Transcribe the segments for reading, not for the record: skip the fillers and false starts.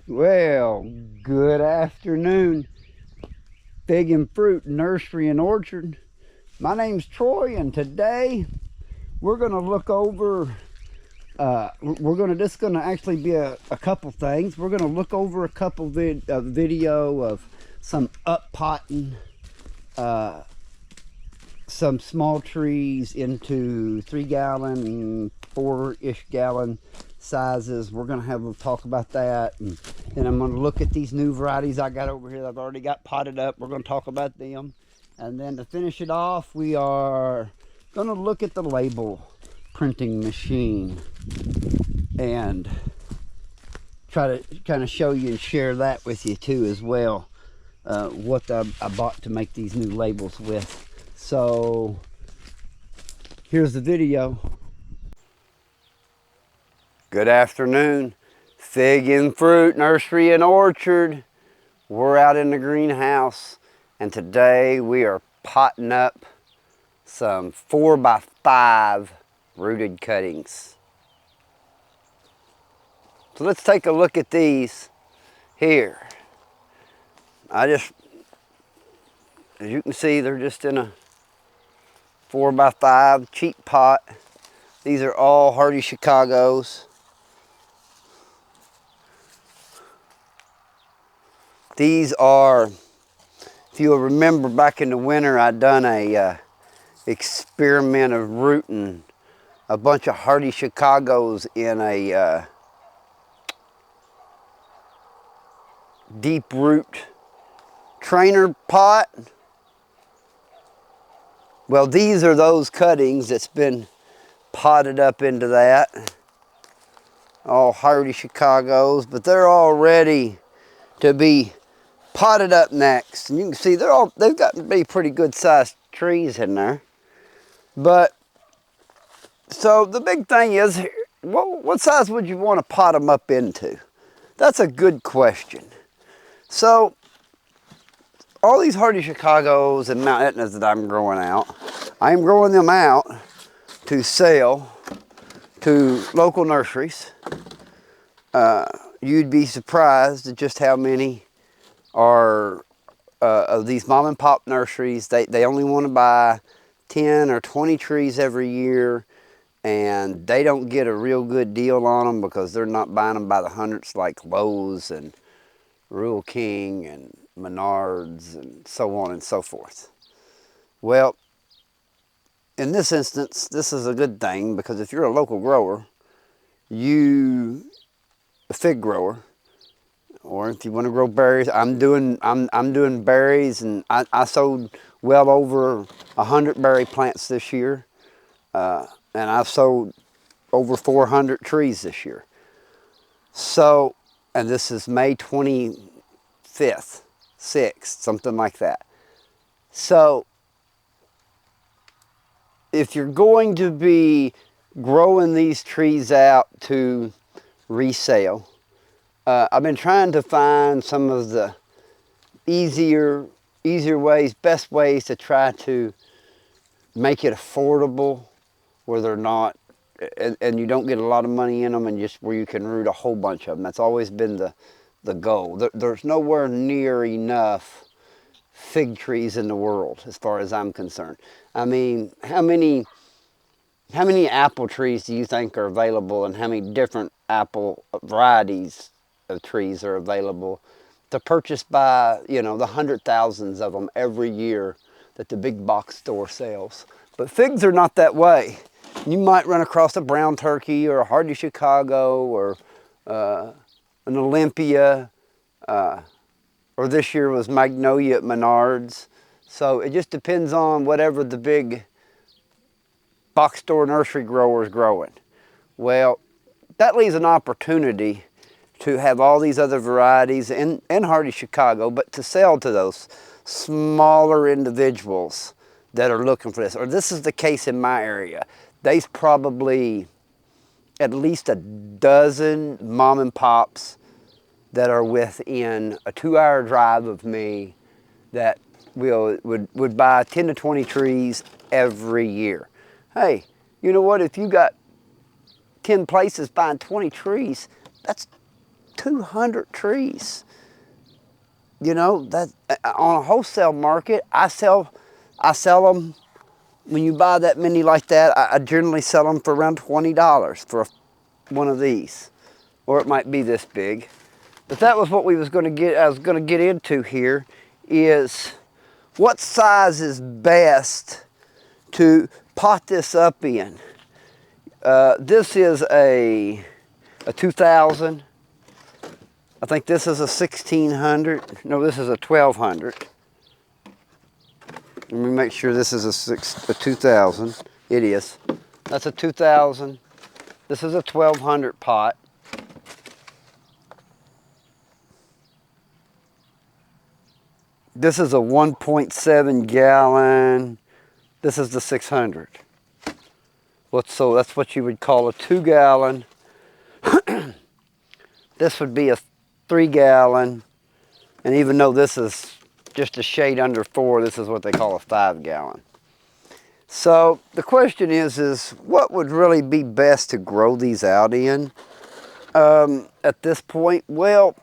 Well, good afternoon, Fig and Fruit Nursery and Orchard. My name's Troy, and today we're going to look over. This going to actually be a couple things. We're going to look over a couple video of some uppotting some small trees into 3-gallon, 4-ish gallon sizes. We're going to have a talk about that, and then I'm going to look at these new varieties I got over here that I've already got potted up. We're going to talk about them, and then to finish it off, we are going to look at the label printing machine and try to kind of show you and share that with you too as well, what I bought to make these new labels with. So here's the video. Good afternoon, Fig and Fruit Nursery and Orchard. We're out in the greenhouse, and today we are potting up some 4x5 rooted cuttings. So let's take a look at these here. As you can see, they're just in a 4x5 cheap pot. These are all hardy Chicagos. These are, if you'll remember back in the winter, I'd done a experiment of rooting a bunch of hardy Chicagos in a deep root trainer pot. Well, these are those cuttings that's been potted up into that. All hardy Chicagos, but they're all ready to be potted up next. And you can see they've got to be pretty good sized trees in there. But so the big thing is, what size would you want to pot them up into? That's a good question. So all these hardy Chicagos and Mount Etnas that I'm growing out, I'm growing them out to sell to local nurseries. You'd be surprised at just how many are of these mom and pop nurseries. They only want to buy 10 or 20 trees every year, and they don't get a real good deal on them because they're not buying them by the hundreds like Lowe's and Rural King and Menards and so on and so forth. Well, in this instance, this is a good thing, because if you're a local grower, a fig grower, or if you want to grow berries, I'm doing berries, and I sowed well over 100 berry plants this year, and I've sowed over 400 trees this year. So, and this is May 25th, 6th, something like that. So, if you're going to be growing these trees out to resale, I've been trying to find some of the easier ways, best ways to try to make it affordable, where they're not, and you don't get a lot of money in them, and just where you can root a whole bunch of them. That's always been the goal. There's nowhere near enough fig trees in the world, as far as I'm concerned. I mean, how many apple trees do you think are available, and how many different apple varieties of trees are available to purchase by, the hundred thousands of them every year that the big box store sells? But figs are not that way. You might run across a brown turkey or a hardy Chicago or an Olympia, or this year was magnolia at Menards. So it just depends on whatever the big box store nursery grower is growing. Well, that leaves an opportunity to have all these other varieties and hardy Chicago, but to sell to those smaller individuals that are looking for this. Or this is the case in my area. There's probably at least a dozen mom and pops that are within a 2-hour drive of me that would buy 10 to 20 trees every year. Hey, you know what? If you got 10 places buying 20 trees, 200 trees. You know, that on a wholesale market, I sell them. When you buy that many like that, I generally sell them for around $20 for one of these, or it might be this big. But that was what we was going to get. I was going to get into here is what size is best to pot this up in. This is a 2000. I think this is a 1600. No, this is a 1200. Let me make sure this is a 2000. It is. That's a 2000. This is a 1200 pot. This is a 1.7 gallon. This is the 600. So that's what you would call a 2 gallon. This would be a 3 gallon. And even though this is just a shade under 4, this is what they call a 5 gallon. So the question is what would really be best to grow these out in at this point? Well,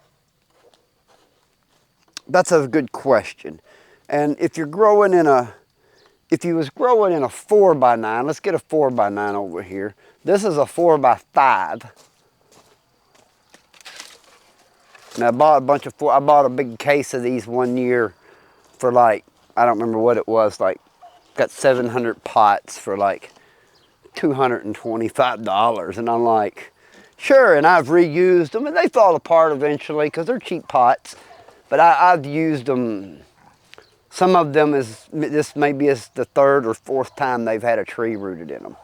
that's a good question. And if you're growing if you was growing in a 4x9, let's get a 4x9 over here. This is a 4x5. Now I bought a big case of these one year for like, I don't remember what it was, like, got 700 pots for like $225. And I'm like, sure, and I've reused them and they fall apart eventually because they're cheap pots. But I've used them, some of them this maybe is the 3rd or 4th time they've had a tree rooted in them.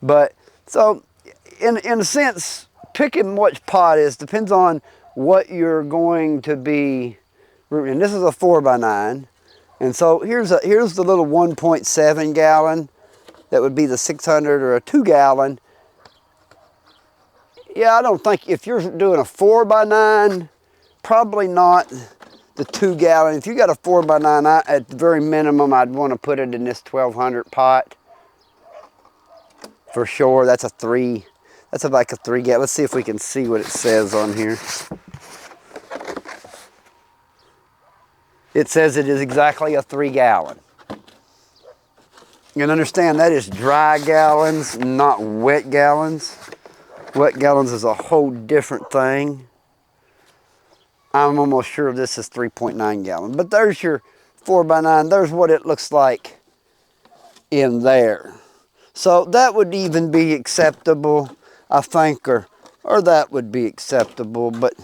But, so, in a sense, picking which pot depends on what you're going to be rooting. And this is a 4x9. And so here's the little 1.7 gallon. That would be the 600 or a 2 gallon. Yeah, I don't think, if you're doing a 4x9, probably not the 2 gallon. If you got a 4x9, at the very minimum, I'd want to put it in this 1200 pot. For sure, that's like a 3 gallon. Let's see if we can see what it says on here. It says it is exactly a 3 gallon. And understand that is dry gallons, not wet gallons. Wet gallons is a whole different thing. I'm almost sure this is 3.9 gallon. But there's your 4x9. There's what it looks like in there. So that would even be acceptable, I think, or that would be acceptable, but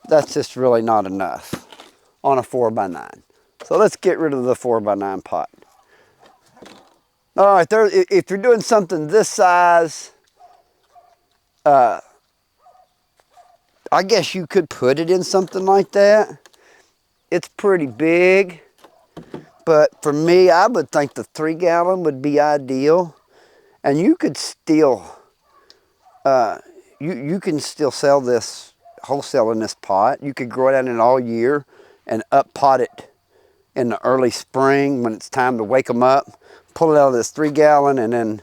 that's just really not enough on a 4x9. So let's get rid of the 4x9 pot. All right, if you're doing something this size, I guess you could put it in something like that. It's pretty big, but for me, I would think the 3 gallon would be ideal. And you could still, you can still sell this wholesale in this pot. You could grow it out in all year and up pot it in the early spring when it's time to wake them up. Pull it out of this 3 gallon and then,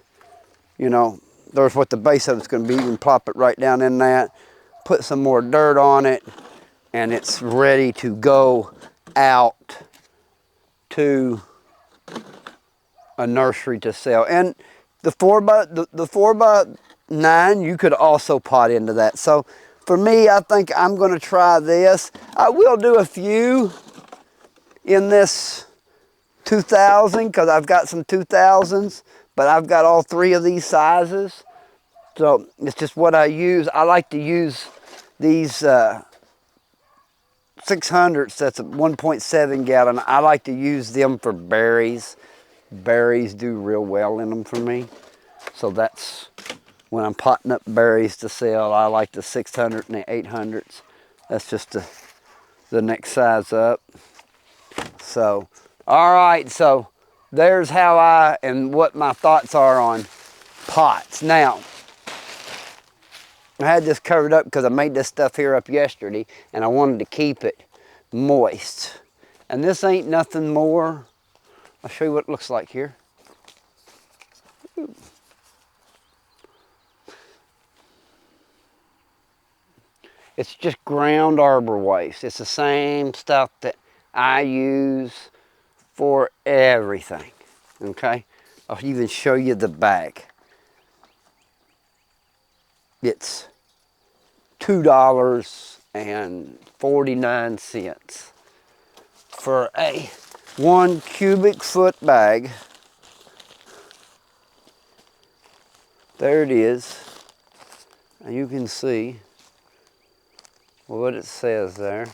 you know, there's what the base of it's going to be. You can plop it right down in that, put some more dirt on it, and it's ready to go out to a nursery to sell. And the 4x9, you could also pot into that. So for me, I think I'm going to try this. I will do a few in this 2000 because I've got some 2000s, but I've got all 3 of these sizes. So it's just what I use. I like to use these 600s, that's a 1.7 gallon. I like to use them for berries. Berries do real well in them for me. So that's when I'm potting up berries to sell. I like the 600 and the 800s. That's just the next size up. So, all right, so there's how and what my thoughts are on pots. Now, I had this covered up because I made this stuff here up yesterday and I wanted to keep it moist. And this ain't nothing more. I'll show you what it looks like here. It's just ground arbor waste. It's the same stuff that I use for everything, okay? I'll even show you the bag. It's $2.49 for a 1 cubic foot bag. There it is. And you can see what it says there.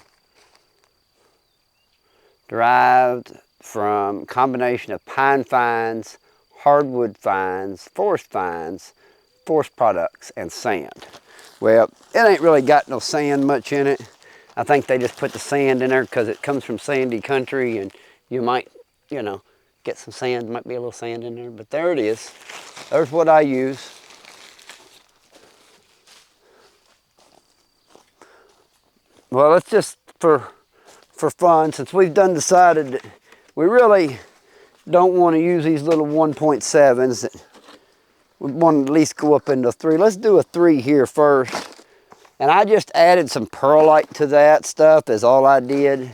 Derived from combination of pine fines, hardwood fines, forest products, and sand. Well, it ain't really got no sand much in it. I think they just put the sand in there because it comes from sandy country, and you might, you know, get some sand. Might be a little sand in there, but there it is. There's what I use. Well, it's just for fun, since we've decided that we really don't want to use these little 1.7s. That we want to at least go up into 3. Let's do a 3 here first. And I just added some perlite to that stuff, is all I did.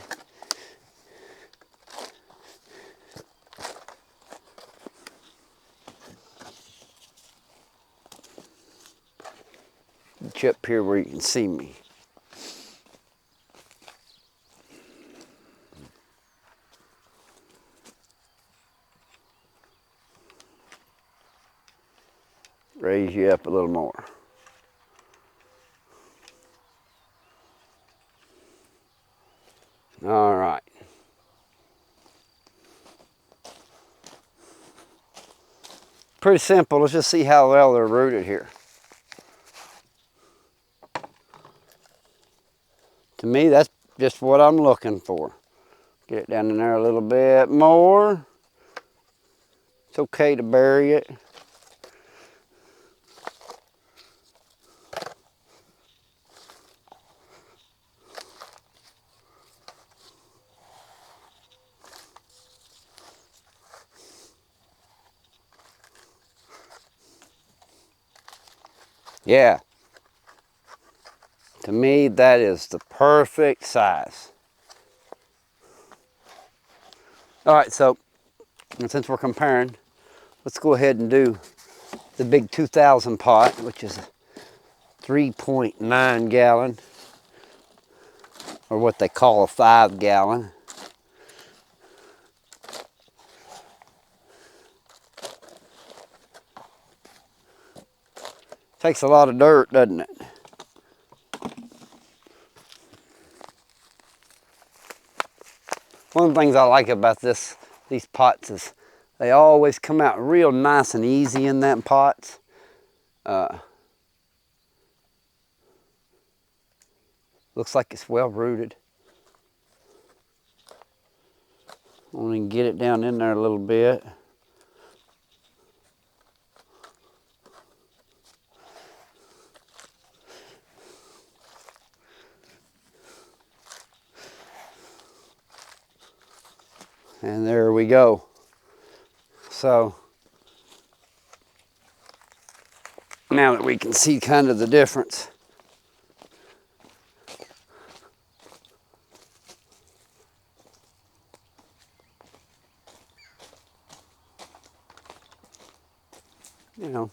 Chip here where you can see me. Raise you up a little more. All right. Pretty simple. Let's just see how well they're rooted here. To me, that's just what I'm looking for. Get it down in there a little bit more. It's okay to bury it. Yeah. To me, that is the perfect size. All right, so since we're comparing, let's go ahead and do the big 2,000 pot, which is a 3.9 gallon, or what they call a 5 gallon. Takes a lot of dirt, doesn't it? One of the things I like about these pots is they always come out real nice and easy in that pot. Looks like it's well rooted. Only can get it down in there a little bit. And there we go. So now that we can see kind of the difference. You know,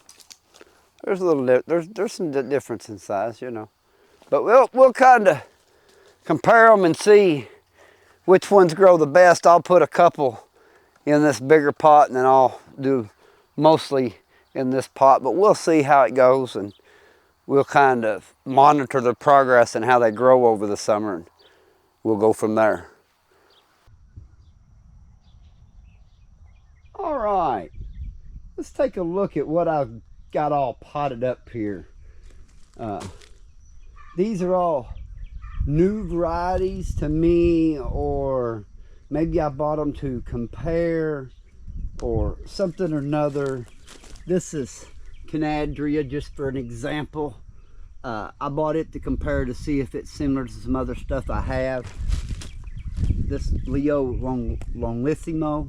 there's a little there's some difference in size, you know, but we'll kind of compare them and see which ones grow the best. I'll put a couple in this bigger pot, and then I'll do mostly in this pot, but we'll see how it goes, and we'll kind of monitor the progress and how they grow over the summer, and we'll go from there. All right, let's take a look at what I've got all potted up here. These are all new varieties to me, or maybe I bought them to compare or something or another. This is Canadria, just for an example. I bought it to compare to see if it's similar to some other stuff I have. This Leo Longissimo,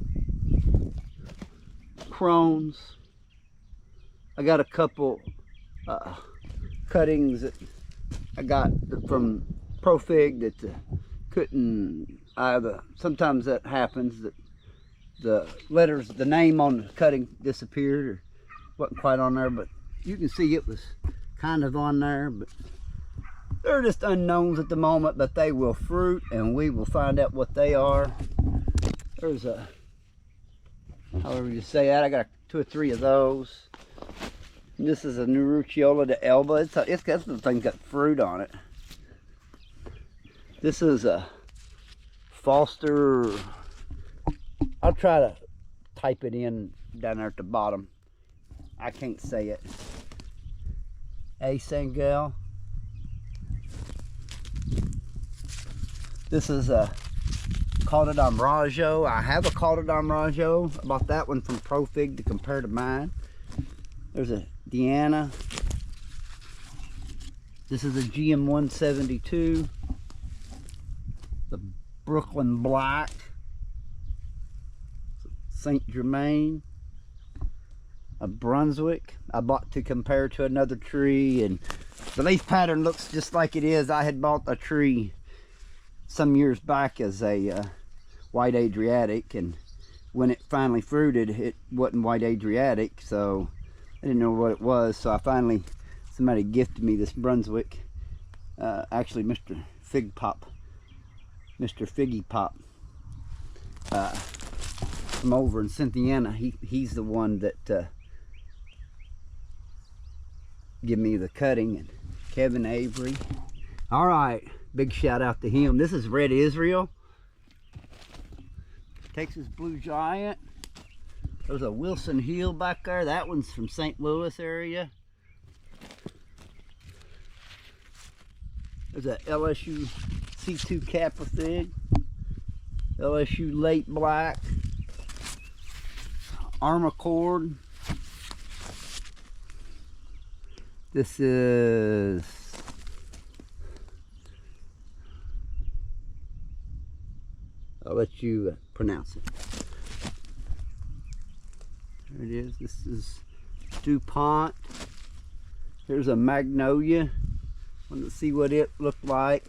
Crohn's. I got a couple cuttings that I got from Profig that couldn't either. Sometimes that happens, that the letters, the name on the cutting disappeared or wasn't quite on there, but you can see it was kind of on there. But they're just unknowns at the moment, but they will fruit and we will find out what they are. There's a, however you say that, I got 2 or 3 of those. And this is a Nursery de Elba. It's got the thing got fruit on it. This is a Foster. I'll try to type it in down there at the bottom. I can't say it. A Sangel. This is a Caldedon Rajo. I have a Caldedon Rajo. I bought that one from Profig to compare to mine. There's a Deanna. This is a GM 172. The Brooklyn Black. Saint Germain. A Brunswick. I bought to compare to another tree, and the leaf pattern looks just like it is. I had bought a tree some years back as a white Adriatic, and when it finally fruited, it wasn't white Adriatic, so I didn't know what it was. So I finally, somebody gifted me this Brunswick. Actually, Mr. Figgy Pop from over in Cynthiana. He's the one that give me the cutting, and Kevin Avery. All right, big shout out to him. This is Red Israel, Texas Blue Giant. There's a Wilson Hill back there. That one's from St. Louis area. There's a LSU C2 Kappa Fig, LSU Late Black, Armacord. This is I'll let you pronounce it. There it is. This is DuPont. Here's a Magnolia. Want to see what it looked like.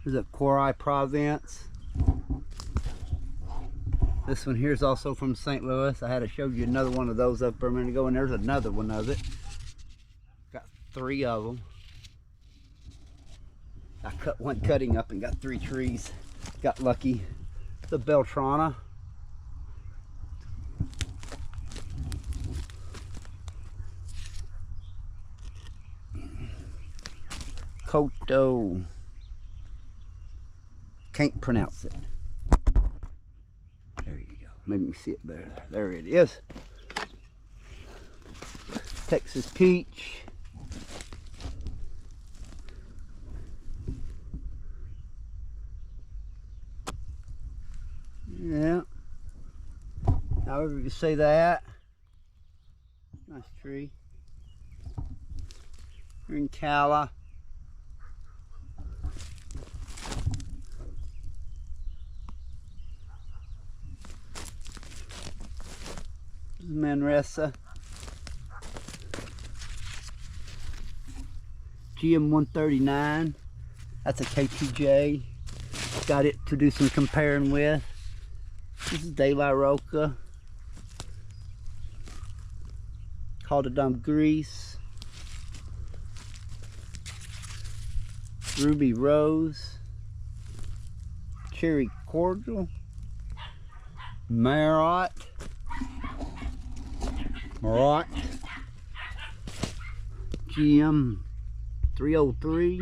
There's a Quarry Provence. This one here is also from St. Louis. I had to show you another one of those up there a minute ago, and there's another one of it. Got 3 of them. I cut one cutting up and got 3 trees. Got lucky. The Beltrana. Koto. Can't pronounce it. There you go. Let me see it better. There it is. Texas Peach. Yeah. However you say that. Nice tree. Green Calla. Manresa. GM 139. That's a KTJ. Got it to do some comparing with. This is De La Roca. Caldedon Grease. Ruby Rose. Cherry Cordial. Marat. GM 303.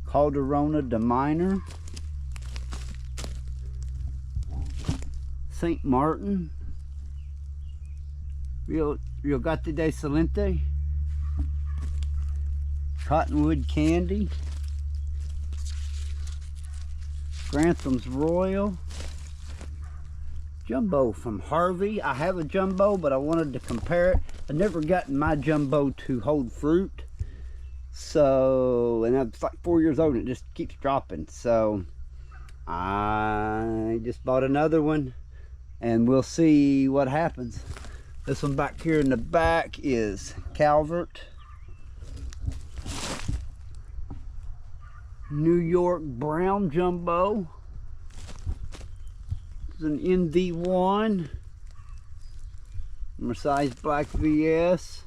Calderona de Minor. St. Martin. Rio Gato de Salente. Cottonwood Candy. Grantham's Royal. Jumbo from Harvey. I have a jumbo, but I wanted to compare it. I've never gotten my jumbo to hold fruit. So, and it's like 4 years old and it just keeps dropping. So, I just bought another one and we'll see what happens. This one back here in the back is Calvert. New York Brown Jumbo. It's an NV1. Mercedes Black VS.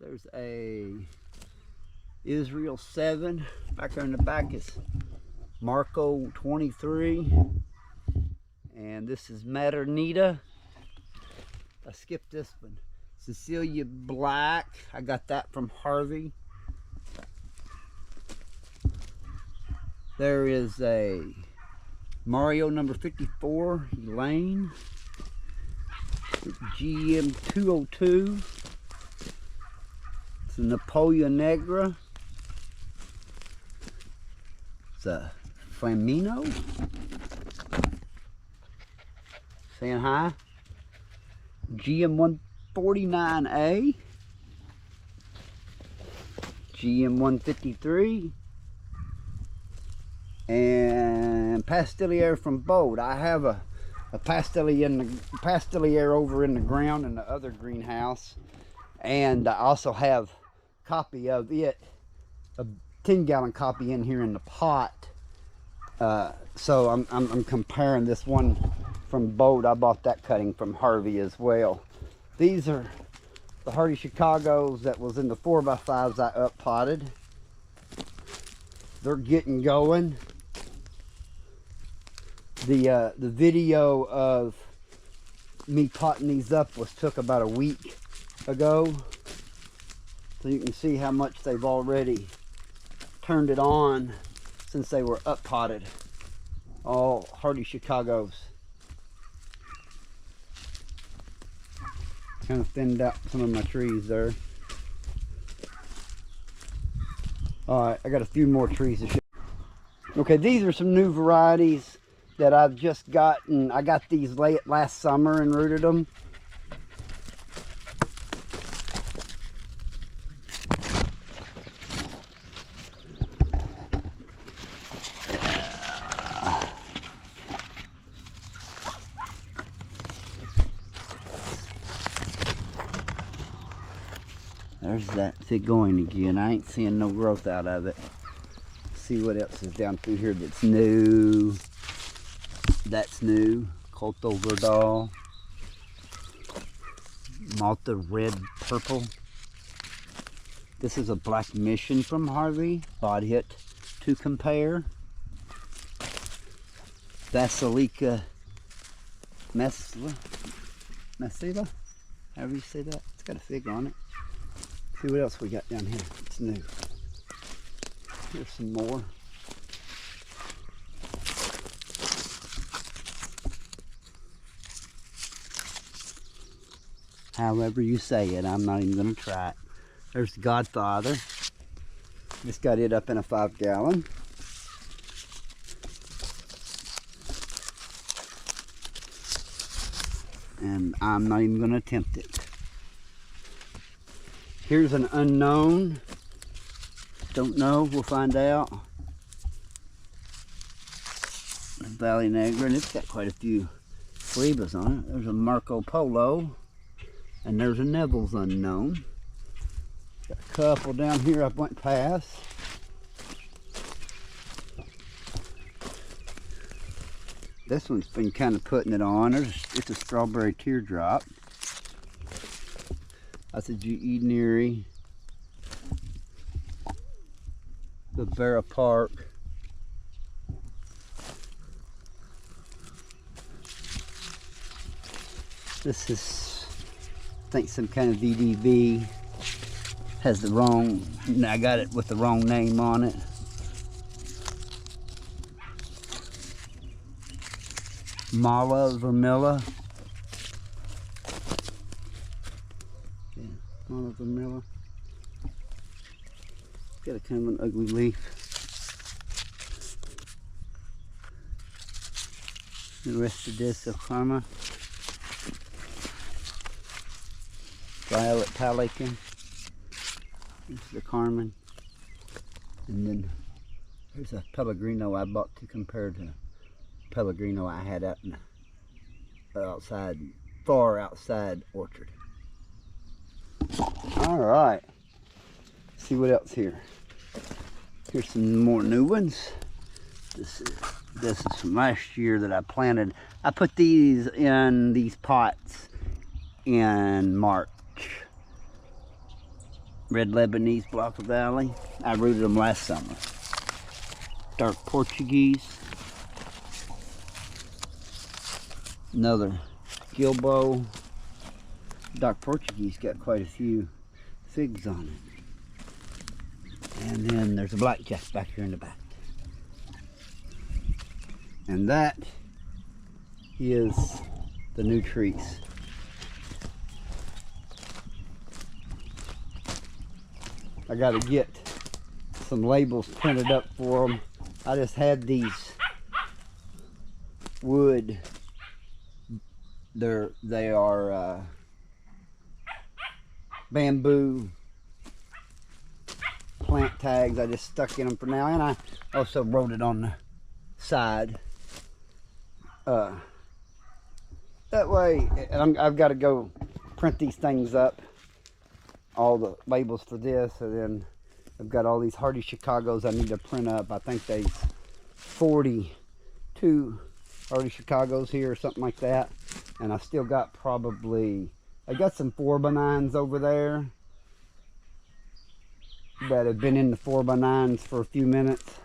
There's a Israel 7. Back there in the back is Marco 23. And this is Maternita. I skipped this one. Cecilia Black. I got that from Harvey. There is a Mario number 54, Elaine. GM 202. It's a Napoleon Negra. It's a Flamino. Saying hi. GM 149A. GM 153. And Pastellier from Bold. I have a Pastellier over in the ground in the other greenhouse, and I also have a copy of it, a 10-gallon copy in here in the pot. So I'm comparing this one from Bold. I bought that cutting from Harvey as well. These are the Hardy Chicagos that was in the 4x5s I up potted. They're getting going. The video of me potting these up took about a week ago, so you can see how much they've already turned it on since they were up potted. All Hardy Chicagos. Kind of thinned out some of my trees there. Alright, I got a few more trees to show. Okay, these are some new varieties that I've just gotten. I got these late last summer and rooted them. There's that thing going again. I ain't seeing no growth out of it. See what else is down through here that's new. That's new. Coto Verdal. Malta Red Purple. This is a Black Mission from Harvey. Bought it to compare. Basilica Messila. However you say that. It's got a fig on it. See what else we got down here. It's new. Here's some more. However you say it, I'm not even going to try it. There's the Godfather. Just got it up in a 5-gallon. And I'm not even going to attempt it. Here's an unknown. Don't know, we'll find out. Valley Negra, and it's got quite a few flebas on it. There's a Marco Polo, and there's a Neville's unknown. Got a couple down here I went past. This one's been kind of putting it on. It's a Strawberry Teardrop. That's a G.E. Neary. The Vera Park. This is, I think, some kind of VDV. Has the wrong, I got it with the wrong name on it. Mala Vermilla. Yeah, Mala Vermilla. Got a kind of an ugly leaf. The rest of this of Karma. Violet Pelican. This is the Carmen. And then there's a Pellegrino I bought to compare to Pellegrino I had out in, outside far outside orchard. All right. See what else here. Here's some more new ones. This is from last year that I planted. I put these in these pots in March. Red Lebanese Blocker Valley. I rooted them last summer. Dark Portuguese. Another Gilbo. Dark Portuguese got quite a few figs on it. And then there's a blackjack back here in the back. And that is the new trees. I got to get some labels printed up for them. I just had these wood. They are bamboo plant tags. I just stuck in them for now, and I also wrote it on the side. That way, I've got to go print these things up, all the labels for this, and then I've got all these Hardy Chicagos I need to print up. I think there's 42 Hardy Chicagos here or something like that, and I still got I got some 4x9s over there that have been in the 4x9s for a few minutes.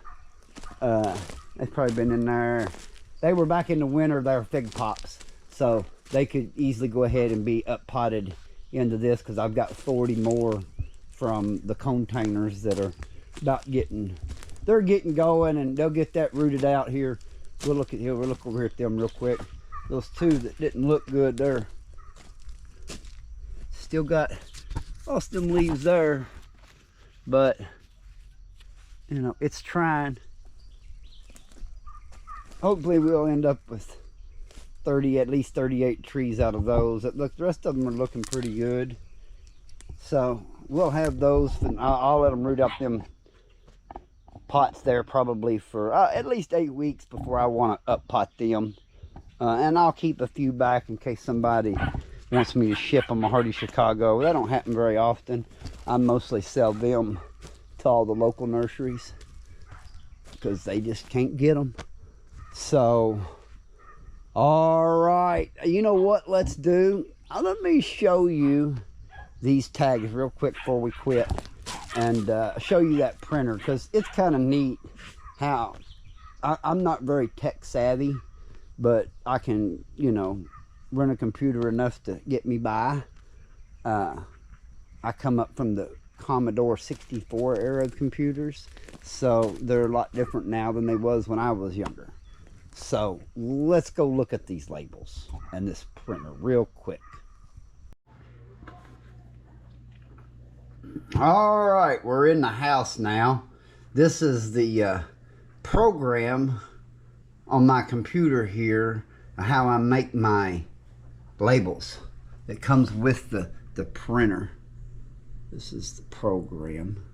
They've probably been in there. They were back in the winter. They were fig pops, so they could easily go ahead and be up potted into this, because I've got 40 more from the containers that are they're getting going, and they'll get that rooted out here. We'll look over here at them real quick. Those two that didn't look good, they're still got most of them leaves there, but you know, it's trying. Hopefully we'll end up with at least 38 trees out of those. The rest of them are looking pretty good, so we'll have those, and I'll let them root up them pots there probably for at least 8 weeks before I want to up pot them. And I'll keep a few back in case somebody wants me to ship them a Hardy Chicago. That don't happen very often. I mostly sell them to all the local nurseries because they just can't get them. So, all right, you know what let's do? Let me show you these tags real quick before we quit, and show you that printer, because it's kind of neat how I'm not very tech savvy, but I can, you know, run a computer enough to get me by. I come up from the Commodore 64 era computers, so they're a lot different now than they was when I was younger. So let's go look at these labels and this printer real quick. All right, we're in the house now. This is the program on my computer here, how I make my labels. It comes with the printer. This is the program,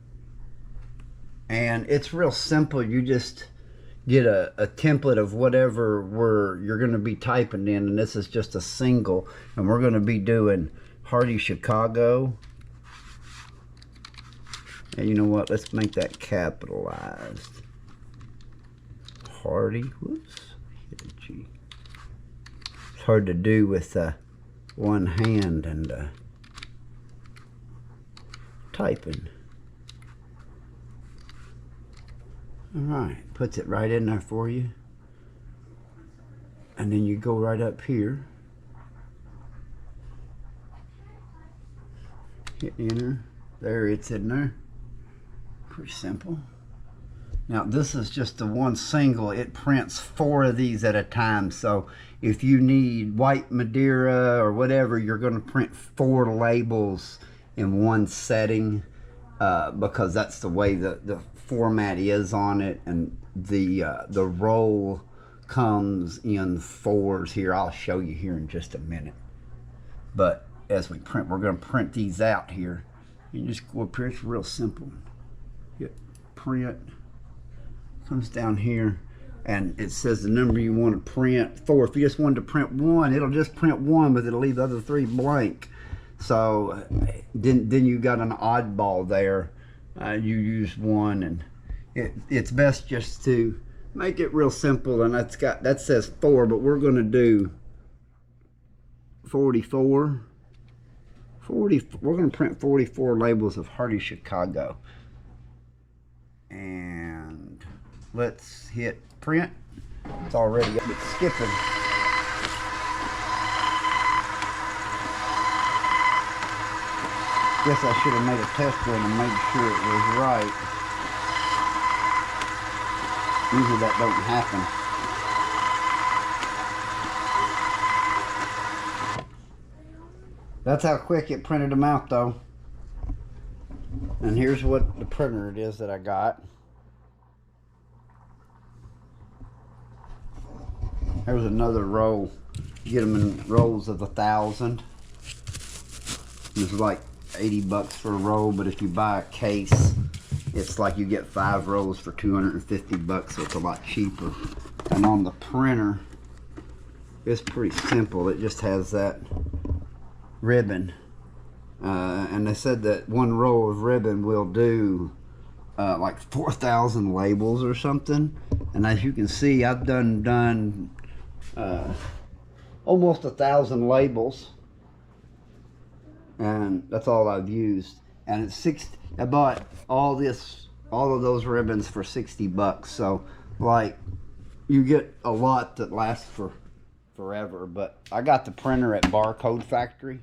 and it's real simple. You just get a template of whatever word you're going to be typing in, and this is just a single, and we're going to be doing Hardy Chicago. And you know what, let's make that capitalized. Hardy, whoops, hit a G. It's hard to do with one hand and typing. All right, puts it right in there for you. And then you go right up here. Hit enter. There, it's in there. Pretty simple. Now this is just the one single. It prints 4 of these at a time. So if you need white Madeira or whatever, you're going to print 4 labels in one setting, because that's the way the format is on it, and the roll comes in 4s here. I'll show you here in just a minute. But as we print, we're going to print these out here. You just go up here. It's real simple. Hit print. Comes down here, and it says the number you want to print, 4. If you just wanted to print 1, it'll just print 1, but it'll leave the other 3 blank. So then you got an oddball there. You use 1, and it's best just to make it real simple. And that says 4, but we're going to do 44. We're going to print 44 labels of Hardy Chicago. And let's hit print. It's already up. It's skipping. Guess I should have made a test run and made sure it was right. Usually that don't happen. That's how quick it printed them out though. And here's what the printer it is that I got. There's another roll. You get them in rolls of 1,000. It's like 80 bucks for a roll, but if you buy a case, it's like you get 5 rolls for 250 bucks, so it's a lot cheaper. And on the printer, it's pretty simple. It just has that ribbon. And they said that 1 roll of ribbon will do like 4,000 labels or something. And as you can see, I've done almost 1,000 labels, and that's all I've used. And it's I bought all of those ribbons for 60 bucks. So like you get a lot that lasts for forever. But I got the printer at Barcode Factory,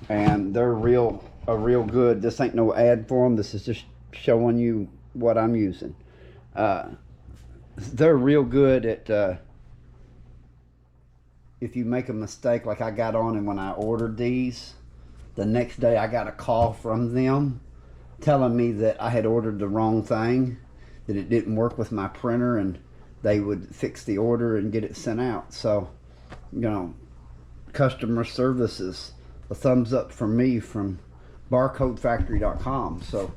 and they're real good. This ain't no ad for them. This is just showing you what I'm using. They're real good at if you make a mistake like I got on, and when I ordered these, the next day I got a call from them telling me that I had ordered the wrong thing, that it didn't work with my printer, and they would fix the order and get it sent out. So, you know, customer service is a thumbs up from me from barcodefactory.com. So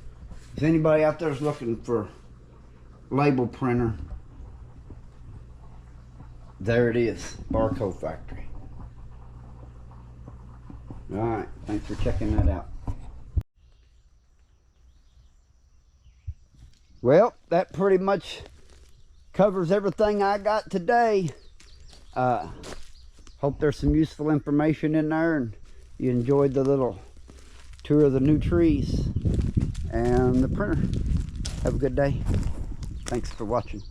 if anybody out there is looking for label printer, there it is, Barcode Factory. Alright, thanks for checking that out. Well, that pretty much covers everything I got today. Hope there's some useful information in there, and you enjoyed the little tour of the new trees and the printer. Have a good day. Thanks for watching.